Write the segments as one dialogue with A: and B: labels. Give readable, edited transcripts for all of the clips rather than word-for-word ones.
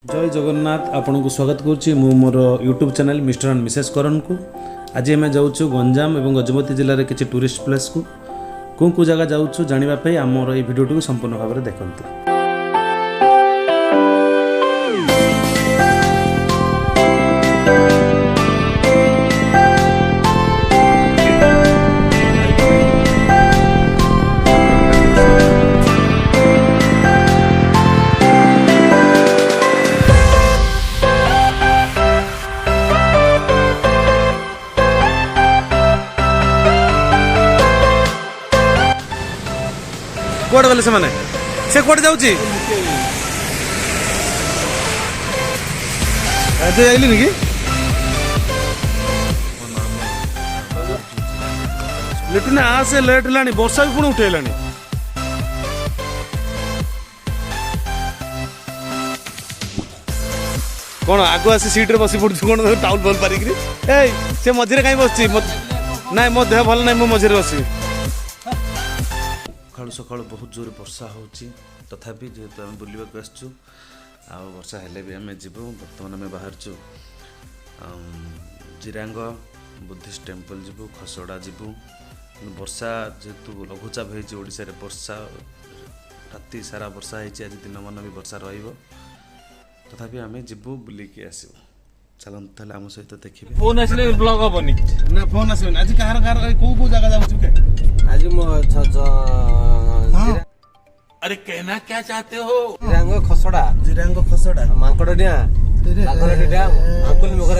A: जय जगन्नाथ आपण को स्वागत करुच्ची मु मोर यूट्यूब चैनल मिस्टर&मिसेस करन को। आज आम जाऊँ गंजाम और गजपति जिले में किसी टूरिस्ट प्लेस को कौ जगह जाऊँ जानापी आमर ये भिडियो संपूर्ण भाव में देखते। कोड बोले से कोड जाउची आज आइली कि लेकिन आसे लेट लानी वर्षा भी पुणी उठेलानी कौन आगु आसी सीट रे बसी पड़छु कौन टाउल बॉल पारिक ए से मझिरे काई बसची नाइ मो देह भल नाइ मो मझिरे बसी सकाळु सकाळु बहुत जोर वर्षा होची तथापि जेहेतु आम बुलवाक आसचु आ वर्षा हेले भी आम जीवु बर्तमान आम बाहरचु जिरांग बुद्धिस्ट टेम्पल जीवु खसड़ा जीवु वर्षा जेहेतु लघुचाप होती ओडिशा रे वर्षा राति सारा वर्षा होती आज दिन मन भी वर्षा रहिबो तथापि आम जीवु बुलिकी आसबु चलंत ताले आम सहित देखिबे
B: फोन आसले ब्लॉग हबनी
A: ना फोन आसबे आज कहार को जगह जाउछु के
B: आज मो अरे कहना क्या चाहते हो जिरांग खसड़ा मांकड़िया अंकुल मगर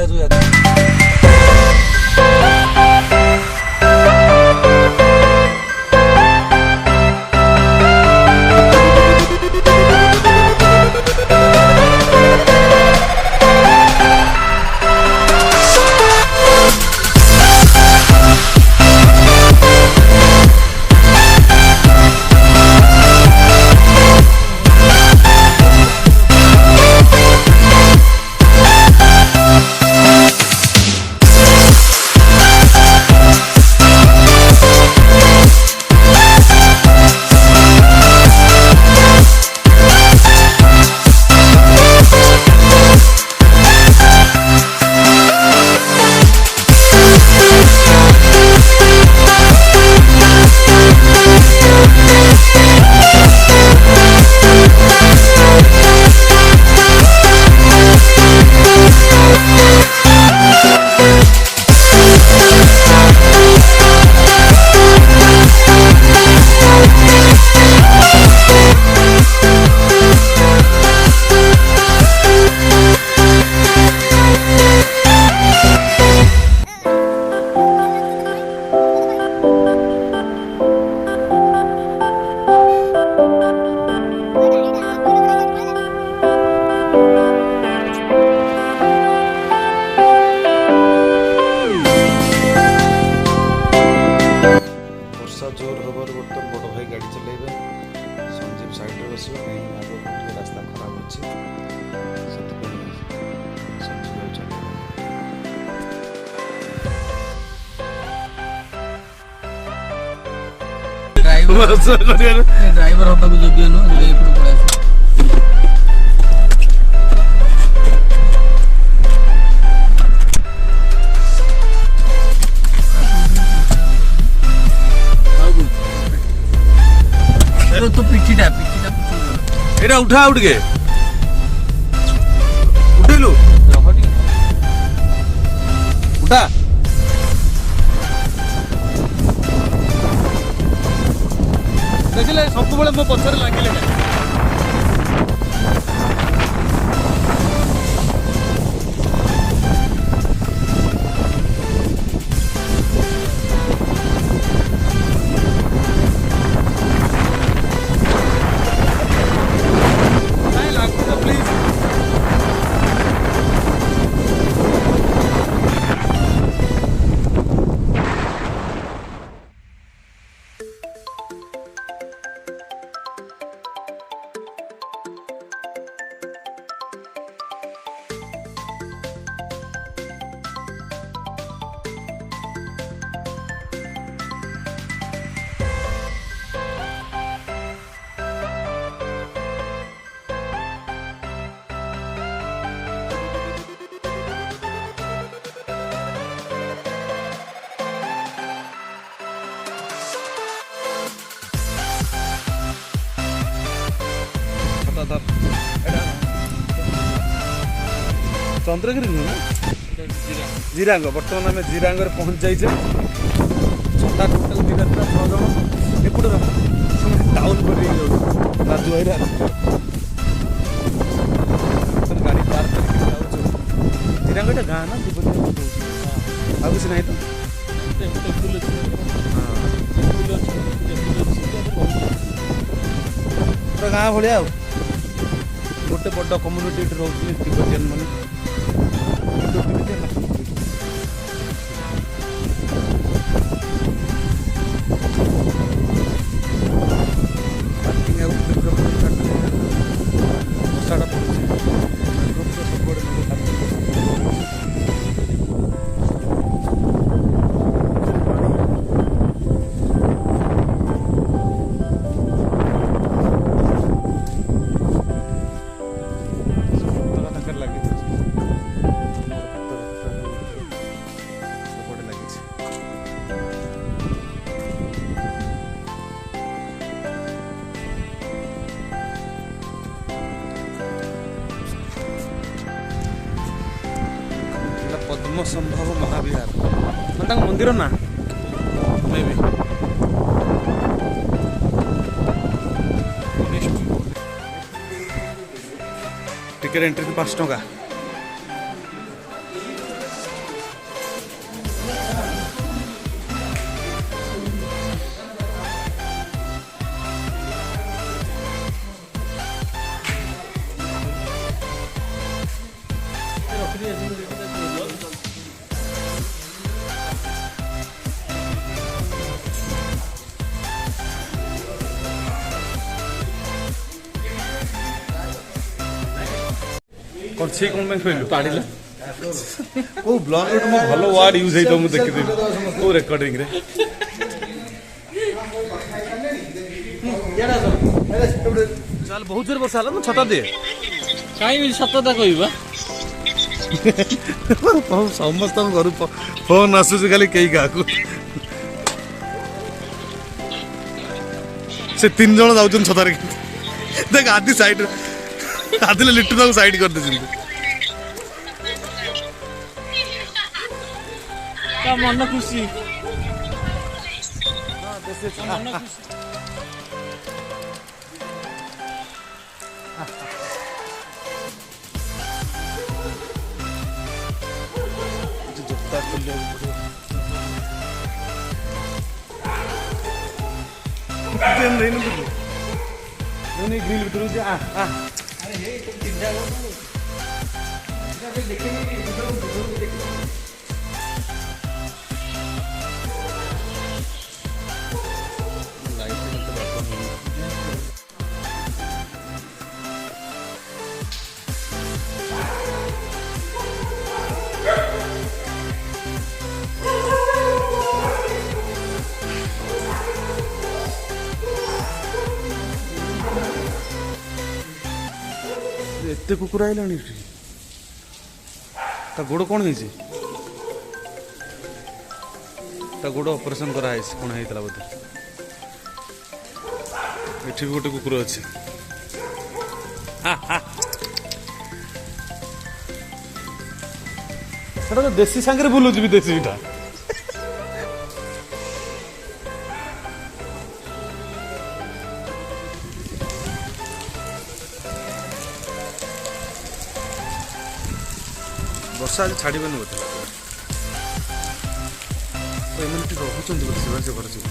A: जोर हबार बर्तन बड़ भाई गाड़ी चलेबे संजीव साइड रे बसिबो कहीं आगो रास्ता खराब अछि संजीव चलेबे
B: ड्राइवर होता को जोगियो नो जे एपड़ पड़े आसे तो पिछिटा
A: एटा उठा उठ के उठेलु उठा देखिले सब बेले मो पछरे लागिले चंद्रगिरी नुह जीरांग बर्तमान आम जीरांग पहुँच जाइए छटा टोटाल दीटा 6 जन एपटे टाउन पर राजू भाई गाड़ी पार्क करके जाऊँ जीरांग गाँ ना ଆଉ କିଛି ନାହିଁ ତ ଗାଁ ଭଳିଆ ଆଉ ଗୋଟେ ବଡ଼ କମ୍ୟୁନିଟି ଏଠି ରହୁଥିଲେ ତିବ୍ବତିଆନ ମାନେ ବର୍ଷାଟା ପଡ଼ୁଛି ସବୁଆଡ଼େ पद्म संभव महाविहार मैं मंदिर ना मे भी टिकेट एंट्री 5 टका कौन सी कौन में खोल पाड़ी ले ओ ब्लॉग रे मो भलो वर्ड यूज हेतो मु देखि दे ओ रिकॉर्डिंग रे चल बहुत जोर वर्षा हला न छता दे
B: काई भी सतता कहबा
A: समस्त घर फोन आसु खाली कई गाकू से 3 जण जाउछन छतारे देख आदि साइड आदिले लिट्टू ताको साइड कर दे
B: का मन खुशी मन खुशी
A: जत्ता खुले नहीं नहीं ग्रिल भीतर आ अरे हे तुम चिंता करो ना देखेंगे एते कुकुर आइलानी ता गोड़ कौन है ता गोड़ ऑपरेशन करा है कौन है बोधे एठी भी गोटे कुकुर अच्छे तो देसी सांगे बुलूच भी देसीटा वर्षा आज छाड़बे बोलते एमती रोचुंट बोलते से घर सब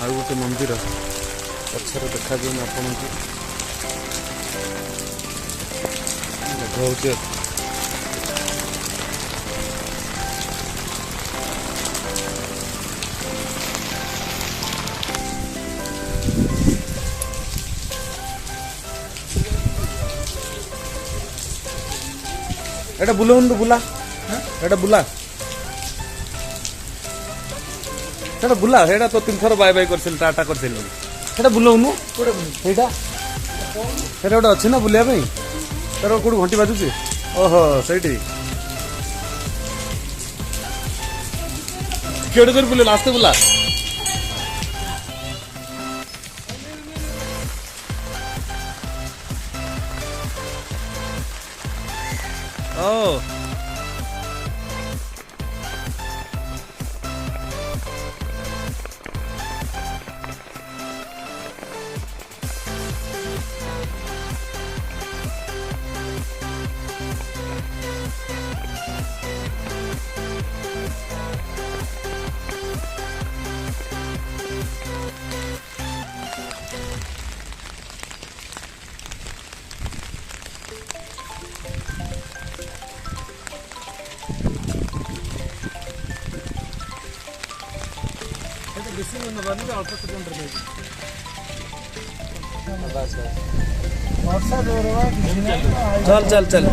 A: ଆଉ ଗୋଟେ ମନ୍ଦିର ପଛରେ ଦେଖାଯିବ ମୁଁ ଆପଣଙ୍କୁ ଦେଖାଉଛି। এটা বুলাউন তো বুলা এটা বুলা সেটা বুলা সেটা তো 3 থর বাই বাই করছিল টাটা করছিল সেটা বুলাউनु ସେଇଟା ସେଟା ଗୋଟେ ଅଛି ନା ବୁଲିବା ପାଇଁ ତାର କୋଉଠି ଘଣ୍ଟି ବାଜୁଛି ଓହୋ ସେଇଠି କେଡେ କରି ବୁଲିଲା ଆସ୍ତେ ବୁଲା ଓ चल चल चल